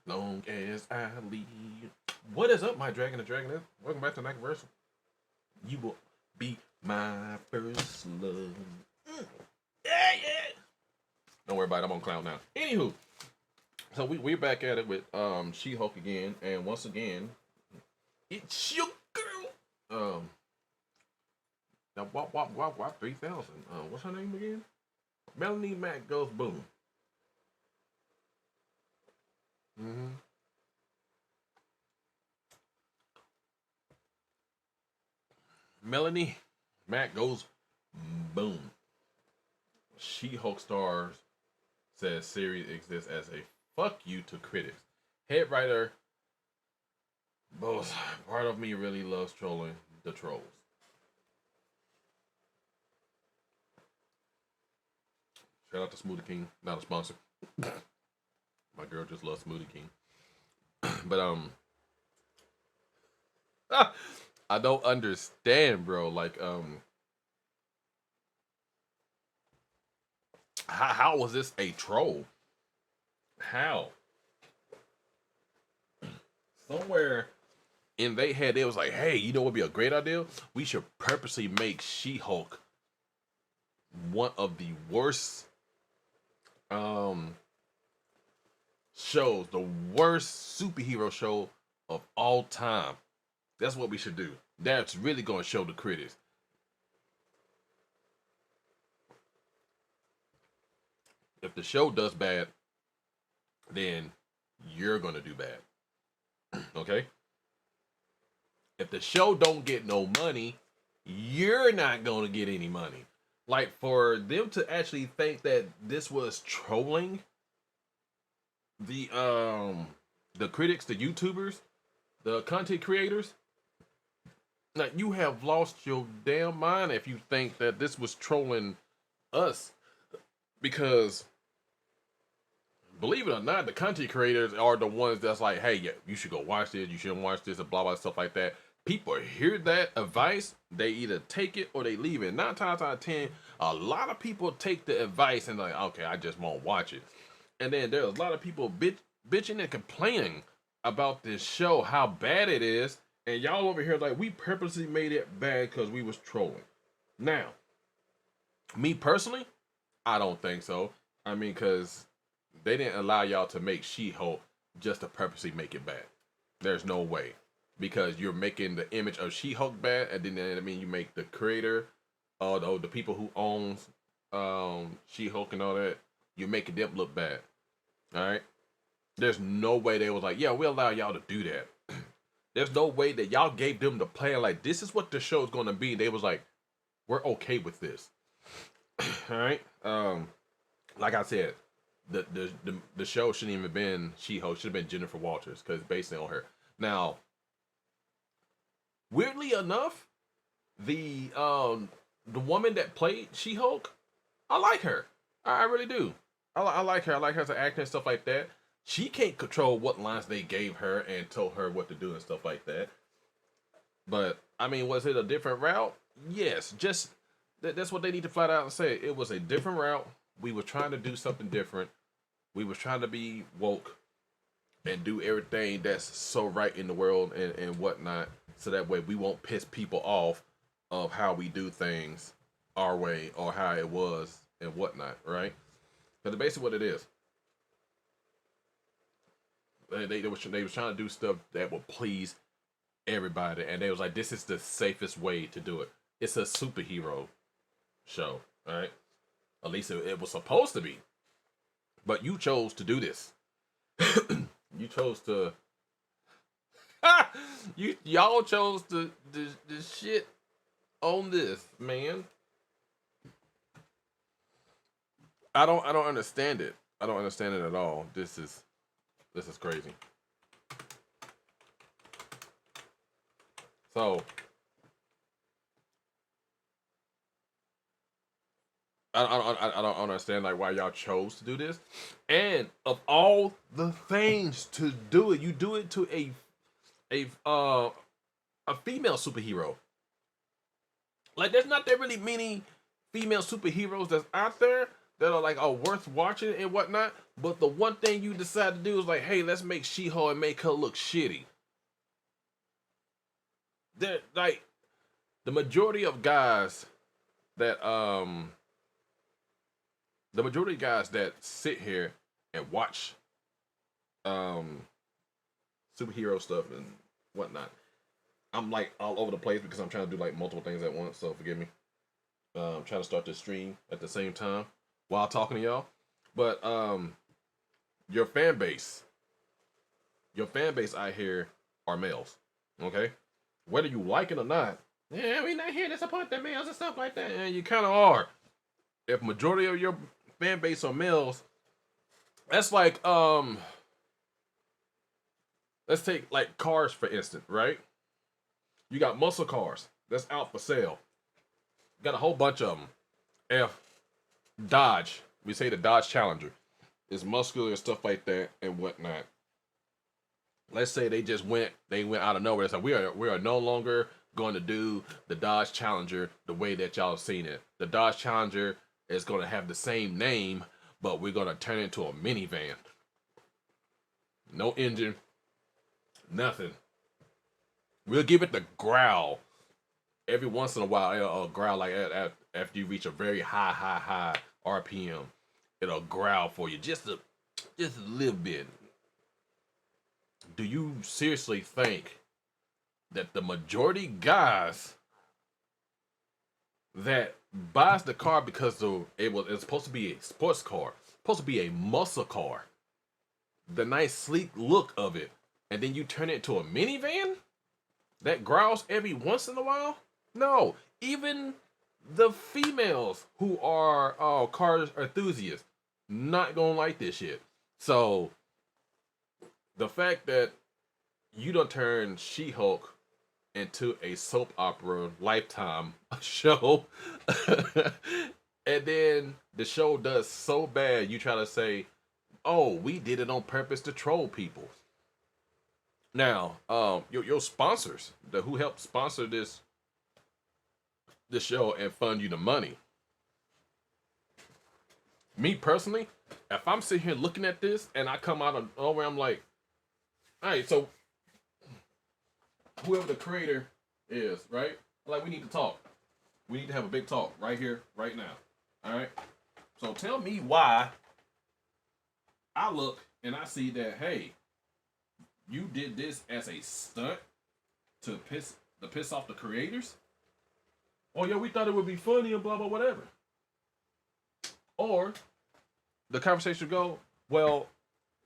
Long as I leave. What is up, my dragon and dragoness? Welcome back to Nightverse. You will be my first love. Yeah, yeah. Don't worry about it. I'm on cloud now. Anywho, so we're back at it with She-Hulk again, and once again, it's your girl. Now wop 3000. What's her name again? Melanie Mac goes boom. Mm-hmm. Melanie Mac goes boom. She-Hulk stars says series exists as a fuck you to critics. Head writer, both part of me really loves trolling the trolls. Shout out to Smoothie King, not a sponsor. My girl just loves Smoothie King. But I don't understand, bro. Like how was this a troll? How? Somewhere in they head, it was like, hey, you know what would be a great idea? We should purposely make She-Hulk one of the worst shows, the worst superhero show of all time. That's what we should do. That's really gonna show the critics. If the show does bad, then you're gonna do bad. Okay? If the show don't get no money, you're not gonna get any money. Like for them to actually think that this was trolling the critics, the YouTubers, the content creators, now you have lost your damn mind if you think that this was trolling us. Because believe it or not, the content creators are the ones that's like, hey, yeah, you should go watch this, you shouldn't watch this, and blah blah stuff like that. People hear that advice, they either take it or they leave it. 9 times out of 10, a lot of people take the advice and like, okay, I just won't watch it. And then there's a lot of people bitching and complaining about this show, how bad it is, and y'all over here like we purposely made it bad because we was trolling. Now, me personally, I don't think so. I mean, because they didn't allow y'all to make She-Hulk just to purposely make it bad. There's no way. Because you're making the image of She-Hulk bad, and then I mean you make the creator, the people who owns She-Hulk and all that, you're making them look bad. All right. There's no way they was like, yeah, we allow y'all to do that. There's no way that y'all gave them the plan like this is what the show's gonna be. They was like, we're okay with this. All right. Like I said, the show shouldn't even been She-Hulk. Should have been Jennifer Walters because it's based on her. Now, weirdly enough, the woman that played She-Hulk, I like her. I really do. I like her. I like her as an actor and stuff like that. She can't control what lines they gave her and told her what to do and stuff like that. But I mean, was it a different route? Yes. Just that's what they need to flat out and say. It was a different route. We were trying to do something different. We were trying to be woke and do everything that's so right in the world and whatnot, so that way we won't piss people off of how we do things our way or how it was and whatnot, right? Because basically what it is, they was trying to do stuff that would please everybody, and they was like, this is the safest way to do it. It's a superhero show, all right? At least it was supposed to be, but you chose to do this. You chose to. Y'all chose to shit on this, man. I don't understand it. I don't understand it at all. This is crazy. So I don't understand like why y'all chose to do this. And of all the things to do it, you do it to a female superhero. Like there's not that really many female superheroes that's out there that are like worth watching and whatnot. But the one thing you decide to do is like, hey, let's make She-Hulk and make her look shitty. They're like the majority of guys that the majority of guys that sit here and watch um superhero stuff and whatnot. I'm like all over the place because I'm trying to do like multiple things at once, so forgive me. I'm trying to start this stream at the same time while talking to y'all. But your fan base, your fan base out here are males. Okay? Whether you like it or not, yeah, we not here to support the males and stuff like that. And you kinda are. If majority of your fan base are males, that's like let's take like cars for instance, right? You got muscle cars that's out for sale. Got a whole bunch of them. F Dodge, we say the Dodge Challenger is muscular and stuff like that and whatnot. Let's say they went out of nowhere. So we are no longer going to do the Dodge Challenger the way that y'all have seen it. The Dodge Challenger is going to have the same name, but we're going to turn it into a minivan. No engine, nothing. We'll give it the growl every once in a while. It'll growl like after you reach a very high RPM. It'll growl for you just a little bit. Do you seriously think that the majority guys that buys the car because it's supposed to be a sports car, supposed to be a muscle car, the nice sleek look of it, and then you turn it into a minivan that growls every once in a while? No, even the females who are car enthusiasts not gonna like this shit. So the fact that you don't turn She-Hulk into a soap opera Lifetime show, and then the show does so bad, you try to say, "Oh, we did it on purpose to troll people." Now, your sponsors, who helped sponsor this show and fund you the money. Me personally, if I'm sitting here looking at this and I come out of nowhere, I'm like, all right, so whoever the creator is, right? Like, we need to talk. We need to have a big talk right here, right now. All right? So tell me why I look and I see that, hey, you did this as a stunt to piss off the creators? Oh, yeah, we thought it would be funny and blah, blah, whatever. Or the conversation go, well,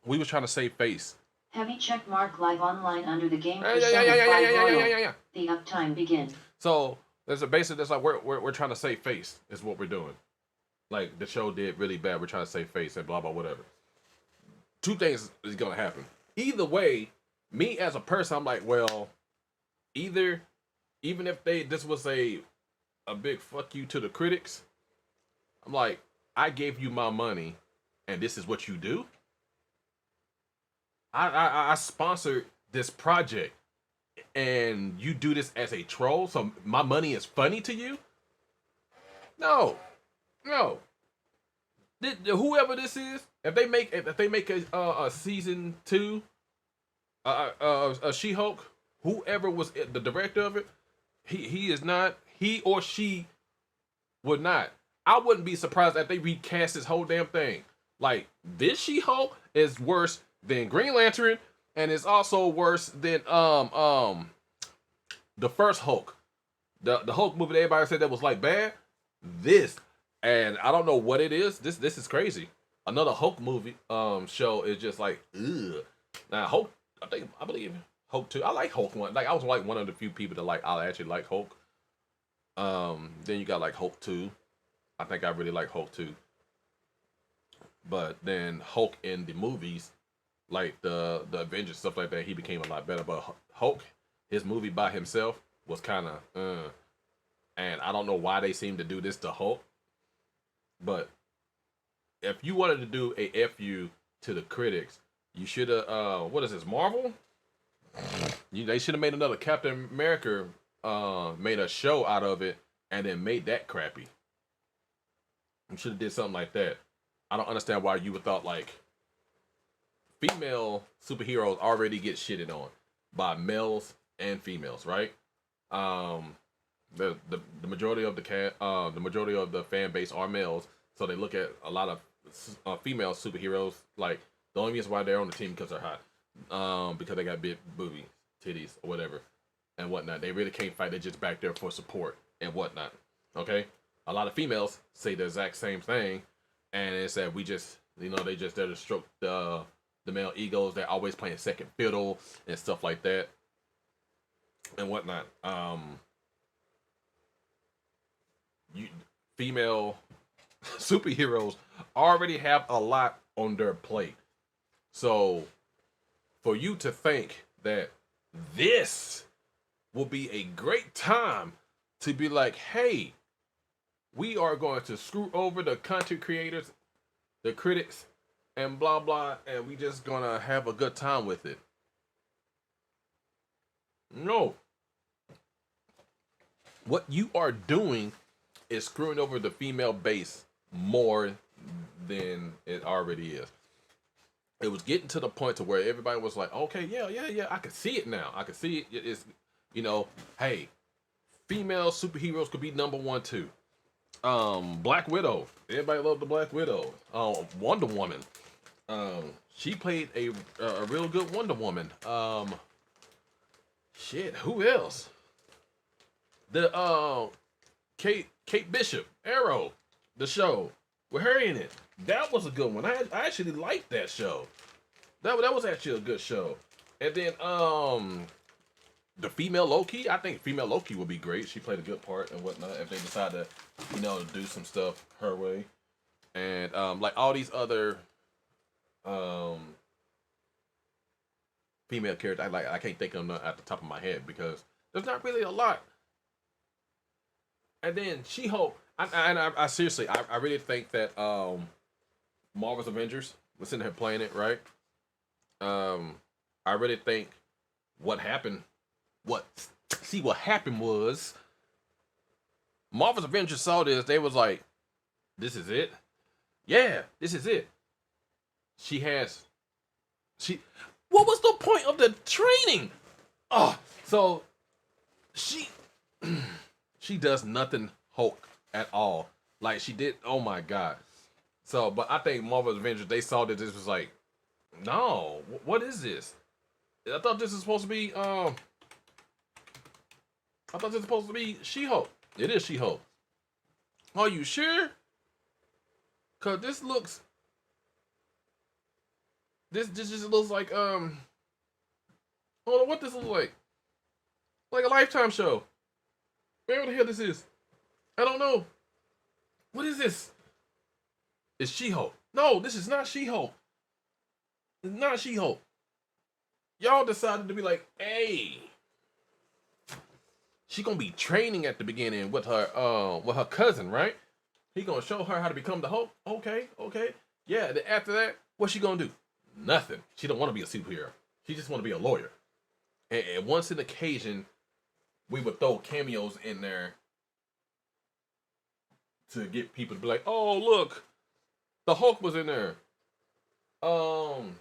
we was trying to save face. Heavy check mark live online under the game yeah. The uptime begin. So there's a basic that's like we're trying to save face is what we're doing. Like the show did really bad. We're trying to save face and blah blah whatever. Two things is gonna happen. Either way, me as a person, I'm like, well, even if this was a big fuck you to the critics, I'm like, I gave you my money, and this is what you do. I sponsored this project, and you do this as a troll. So my money is funny to you? No. Whoever this is, if they make a season 2, a She-Hulk, whoever was the director of it, he or she would not. I wouldn't be surprised if they recast this whole damn thing. Like, this She-Hulk is worse than Green Lantern, and it's also worse than the first Hulk. The Hulk movie that everybody said that was like bad. This, and I don't know what it is. This is crazy. Another Hulk movie show is just like, ugh. Now Hulk, I believe Hulk 2. I like Hulk 1. Like, I was like one of the few people that I actually like Hulk. Then you got like Hulk 2. I think I really like Hulk 2. But then Hulk in the movies, like the Avengers, stuff like that, he became a lot better. But Hulk, his movie by himself was kind of, and I don't know why they seem to do this to Hulk. But if you wanted to do a FU to the critics, you should have, what is this, Marvel? They should have made another Captain America, made a show out of it, and then made that crappy. You should have did something like that. I don't understand why you would thought like female superheroes already get shitted on by males and females, right? Um, the majority of the majority of the fan base are males, so they look at a lot of female superheroes like the only reason why they're on the team because they're hot, because they got big boobies, titties, or whatever, and whatnot. They really can't fight. They're just back there for support and whatnot. Okay, a lot of females say the exact same thing, and it's that we just, they just there to stroke the male egos. They're always playing second fiddle and stuff like that and whatnot. You female superheroes already have a lot on their plate. So for you to think that this will be a great time to be like, hey, we are going to screw over the content creators, the critics, and blah blah, and we just gonna have a good time with it. No. What you are doing is screwing over the female base more than it already is. It was getting to the point to where everybody was like, okay, yeah, I can see it now. I can see it. It's, hey, female superheroes could be number one too. Black Widow. Everybody loved the Black Widow. Wonder Woman. She played a real good Wonder Woman. Shit, who else? The Kate Bishop, Arrow, the show with her in it. That was a good one. I actually liked that show. That was actually a good show. And then the female Loki. I think female Loki would be great. She played a good part and whatnot. If they decide to, do some stuff her way, and like all these other female characters, I can't think of them at the top of my head because there's not really a lot. And then She-Hulk, I seriously, I really think that Marvel's Avengers was sitting here playing it, right? I really think what happened was Marvel's Avengers saw this, they was like, this is it? Yeah, this is it. What was the point of the training? So she does nothing Hulk at all. Like she did, oh my God. So, but I think Marvel's Avengers, they saw that this was like, no, what is this? I thought this is supposed to be, She-Hulk. It is She-Hulk. Are you sure? Cause this just looks like, hold on, what this looks like? Like a Lifetime show. Man, what the hell this is? I don't know. What is this? It's She-Hulk. No, this is not She-Hulk. It's not She-Hulk. Y'all decided to be like, hey, she gonna be training at the beginning with her cousin, right? He gonna show her how to become the Hulk. Okay. Yeah, then after that, what's she gonna do? Nothing. She don't want to be a superhero. She just want to be a lawyer. And once an occasion, we would throw cameos in there to get people to be like, oh, look, the Hulk was in there. I'm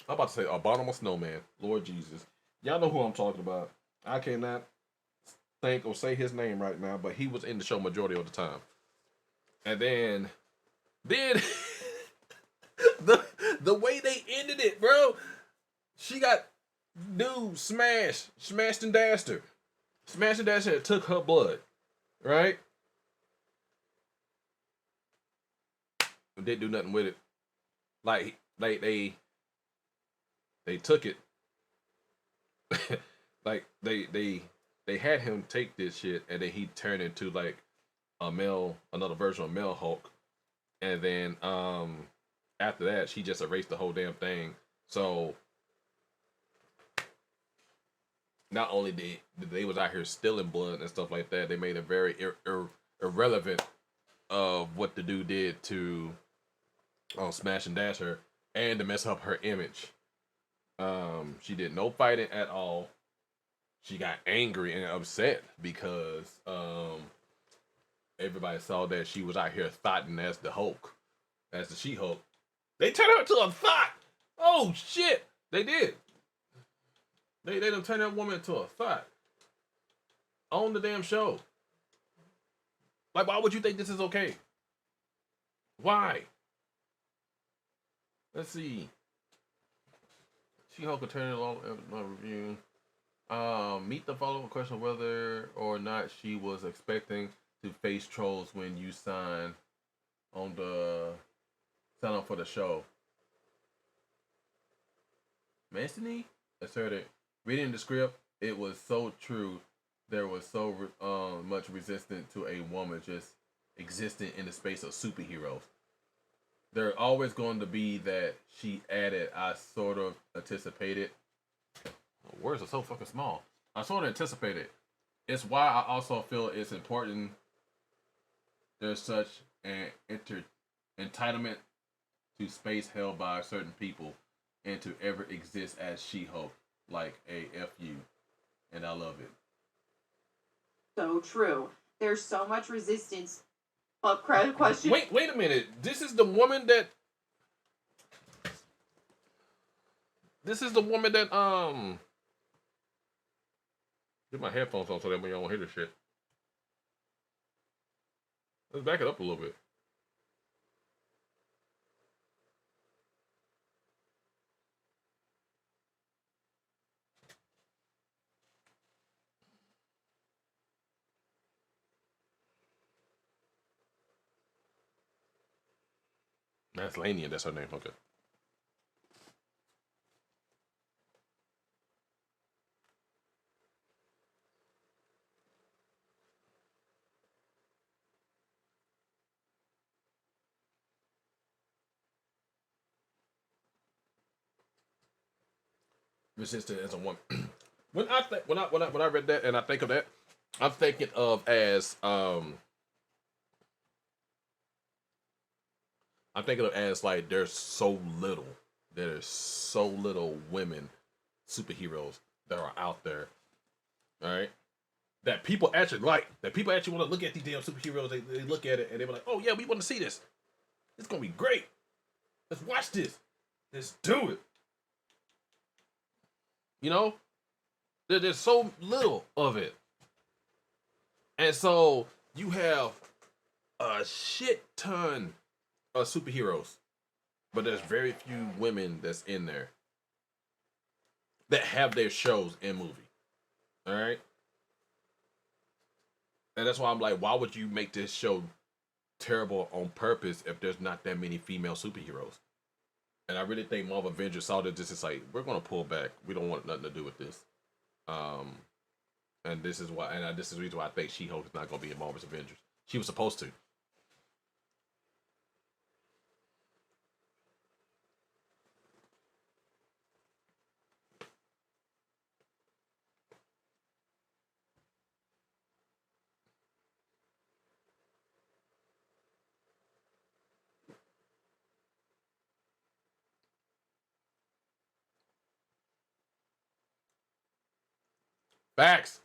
about to say Abominable Snowman. Lord Jesus. Y'all know who I'm talking about. I cannot think or say his name right now, but he was in the show majority of the time. And then the way they ended it, bro, she got dude smashed and dashed her. Smashed and dashed her and took her blood. Right? Didn't do nothing with it. Like they took it. Like they had him take this shit and then he turned into like another version of male Hulk. And then after that she just erased the whole damn thing. So not only did they was out here stealing blood and stuff like that, they made it very irrelevant of what the dude did to smash and dash her and to mess up her image. She did no fighting at all. She got angry and upset because everybody saw that she was out here thotting as the Hulk, as the She-Hulk. They turned her to a thought. Oh shit! They did. They done turn that woman into a thought on the damn show. Like, why would you think this is okay? Why? Let's see. She-Hulk Eternal review. Meet the follow-up question whether or not she was expecting to face trolls when you sign up for the show. Mancini asserted, reading the script, it was so true. There was so much resistance to a woman just existing in the space of superheroes. There's always going to be that, she added. I sort of anticipated. Words are so fucking small. I sort of anticipated. It's why I also feel it's important there's such an entitlement to space held by certain people and to ever exist as She-Hulk, like a FU. And I love it. So true. There's so much resistance. Question. Wait a minute. This is the woman that get my headphones on so that way y'all won't hear this shit. Let's back it up a little bit. That's Lania, that's her name. Okay. Resistant as a woman. when I read that and I think of that, I'm thinking of as like there's so little women superheroes that are out there. All right. That people actually like, that people actually want to look at these damn superheroes. They look at it and they were like, oh yeah, we want to see this. It's gonna be great. Let's watch this. Let's do it. You know, there's so little of it, and so you have a shit ton of superheroes, but there's very few women that's in there that have their shows and movie. All right. And that's why I'm like, why would you make this show terrible on purpose if there's not that many female superheroes? And I really think Marvel Avengers saw that this is like, we're gonna pull back. We don't want nothing to do with this. And this is why, and this is the reason why I think She-Hulk is not gonna be in Marvel's Avengers. She was supposed to. Facts.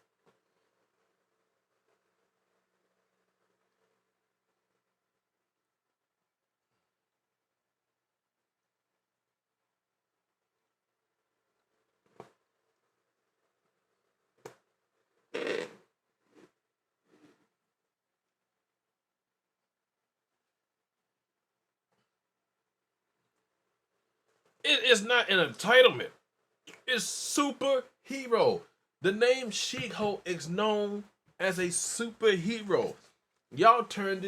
It is not an entitlement. It's superhero. The name She-Hulk is known as a superhero. Y'all turned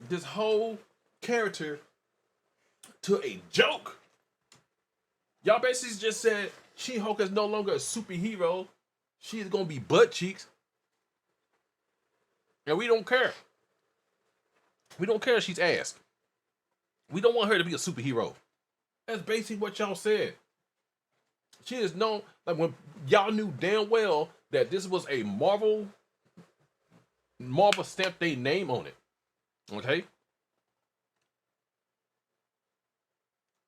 this whole character to a joke. Y'all basically just said She-Hulk is no longer a superhero. She is gonna be butt cheeks. And we don't care. We don't care if she's ass. We don't want her to be a superhero. That's basically what y'all said. She is known, like when y'all knew damn well that this was a Marvel stamped their name on it. Okay?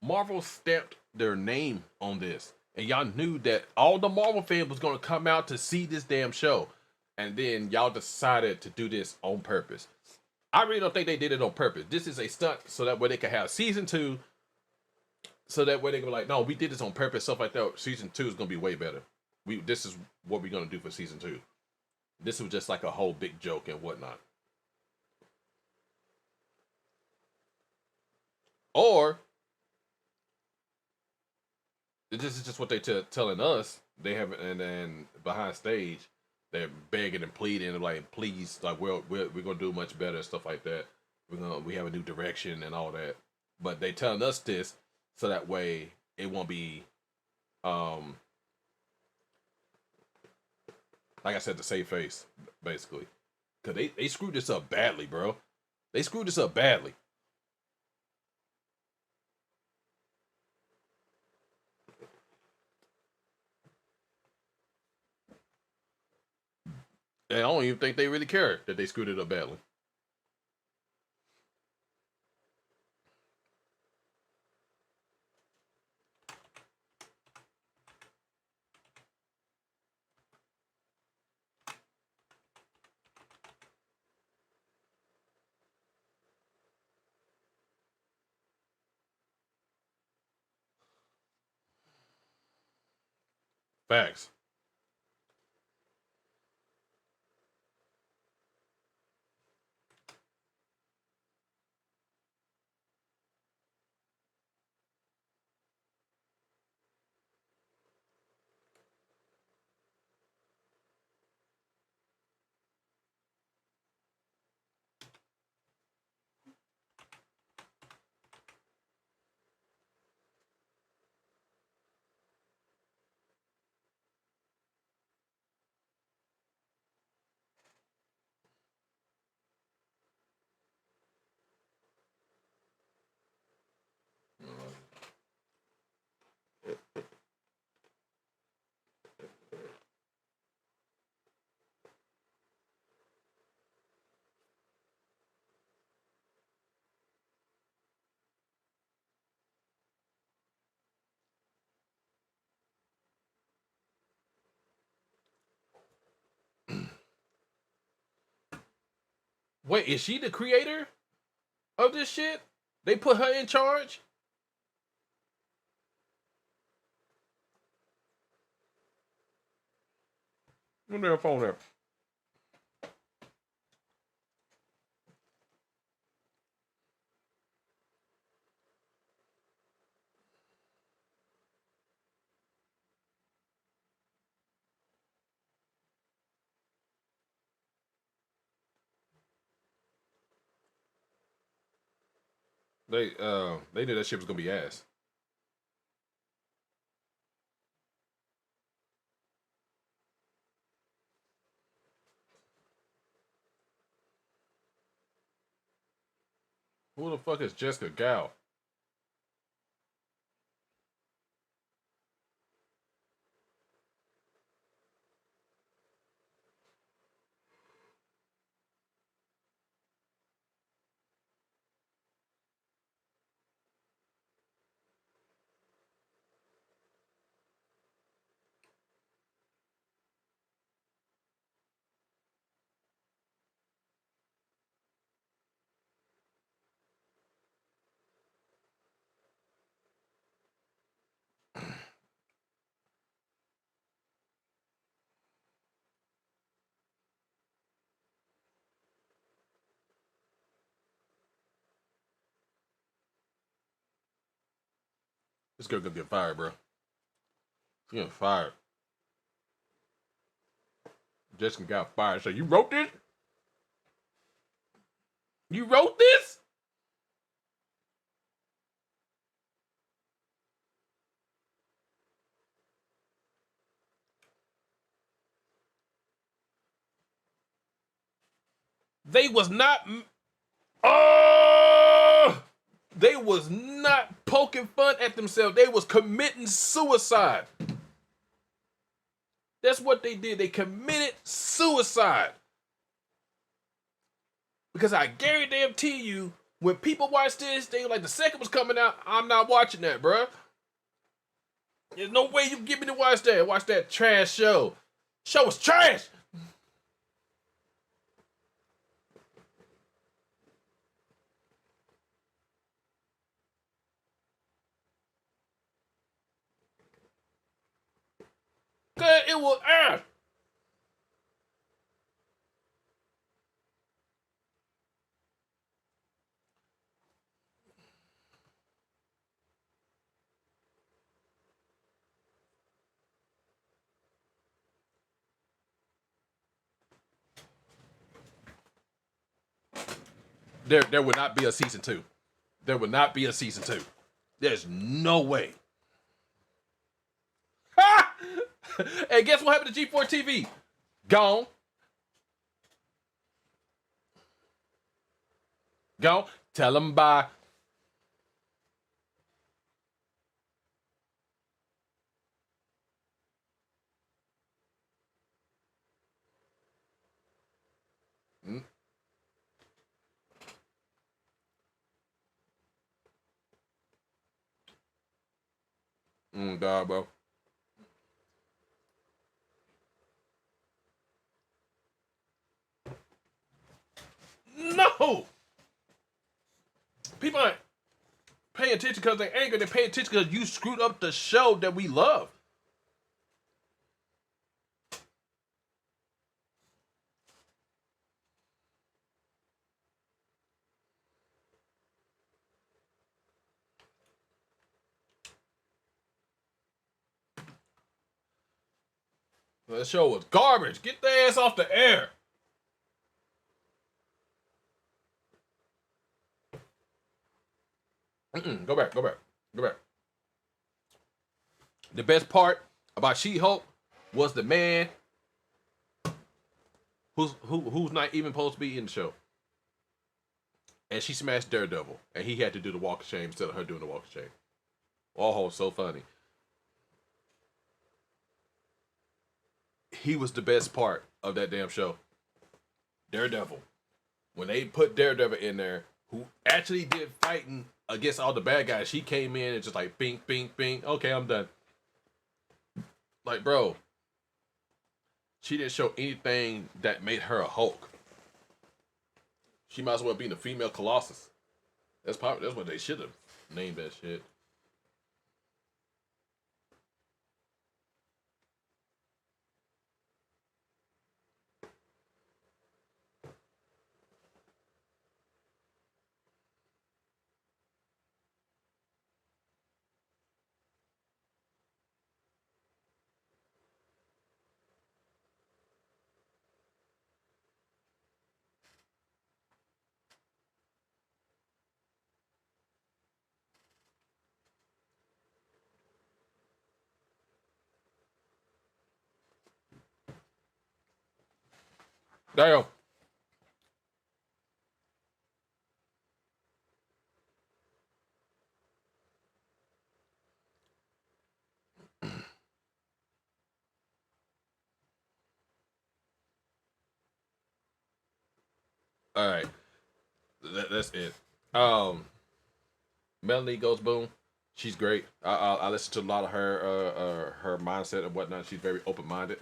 Marvel stamped their name on this. And y'all knew that all the Marvel fans was gonna come out to see this damn show. And then y'all decided to do this on purpose. I really don't think they did it on purpose. This is a stunt so that way they can have season 2 So that way they go like, no, we did this on purpose, stuff like that. Season 2 is gonna be way better. This is what we're gonna do for season 2. This was just like a whole big joke and whatnot. Or this is just what they telling us. They have, and then behind stage, they're begging and pleading, and like, please, like we're gonna do much better, stuff like that. We have a new direction and all that. But they telling us this so that way it won't be, like I said, to save face, basically, because they screwed this up badly, bro. They screwed this up badly. And I don't even think they really care that they screwed it up badly. Facts. Wait, is she the creator of this shit? They put her in charge? Look at her phone there. They knew that shit was gonna be ass. Who the fuck is Jessica Gal? This girl gonna get fired, bro. She's getting fired. Jessica got fired. So you wrote this? You wrote this? They was not. Oh! They was not poking fun at themselves. They was committing suicide. That's what they did. They committed suicide. Because I guarantee you, when people watch this, they like the second was coming out. I'm not watching that, bro. There's no way you can get me to watch that. Watch that trash show. Show was trash. It was There would not be a season 2. There would not be a season 2. There's no way. And guess what happened to G4 TV? Gone. Gone. Tell them bye. God, bro. No! People aren't paying attention because they're angry. They're paying attention because you screwed up the show that we love. That show was garbage. Get their ass off the air. Go back. The best part about She-Hulk was the man who's not even supposed to be in the show. And she smashed Daredevil. And he had to do the walk of shame instead of her doing the walk of shame. Oh, so funny. He was the best part of that damn show. Daredevil. When they put Daredevil in there, who actually did fighting against all the bad guys, she came in and just like, bing, bing, bing. Okay, I'm done. Like, bro, she didn't show anything that made her a Hulk. She might as well be the female Colossus. That's what they should have named that shit. Damn. All right, that's it. Melanie Goes Boom. She's great. I listen to a lot of her mindset and whatnot. She's very open minded,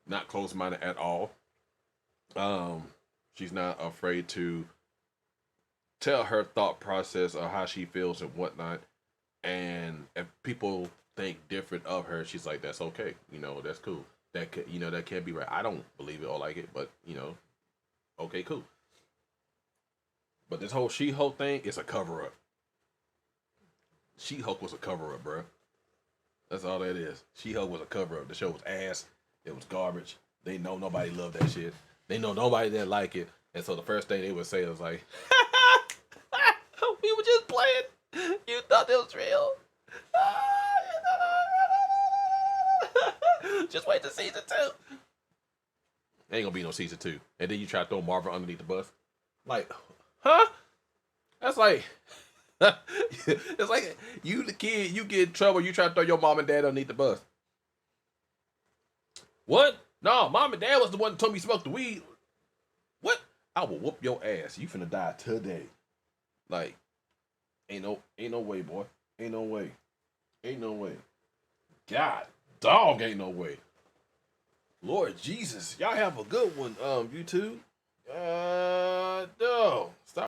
not closed minded at all. She's not afraid to tell her thought process of how she feels and whatnot. And if people think different of her, she's like, that's okay. That's cool. That can't be right. I don't believe it or like it, but okay, cool. But this whole She-Hulk thing is a cover up. She-Hulk was a cover up, bro. That's all that is. She-Hulk was a cover up. The show was ass. It was garbage. They know nobody loved that shit. They know nobody didn't like it. And so the first thing they would say was like, we were just playing. You thought it was real. Just wait to season 2. Ain't gonna be no season 2. And then you try to throw Marvel underneath the bus. Like, huh? That's like, it's like you the kid, you get in trouble, you try to throw your mom and dad underneath the bus. What? No, mom and dad was the one that told me to smoke the weed. What? I will whoop your ass. You finna die today. Like, ain't no way, boy. Ain't no way. Ain't no way. God, dog, ain't no way. Lord Jesus, y'all have a good one, YouTube. No. Stop.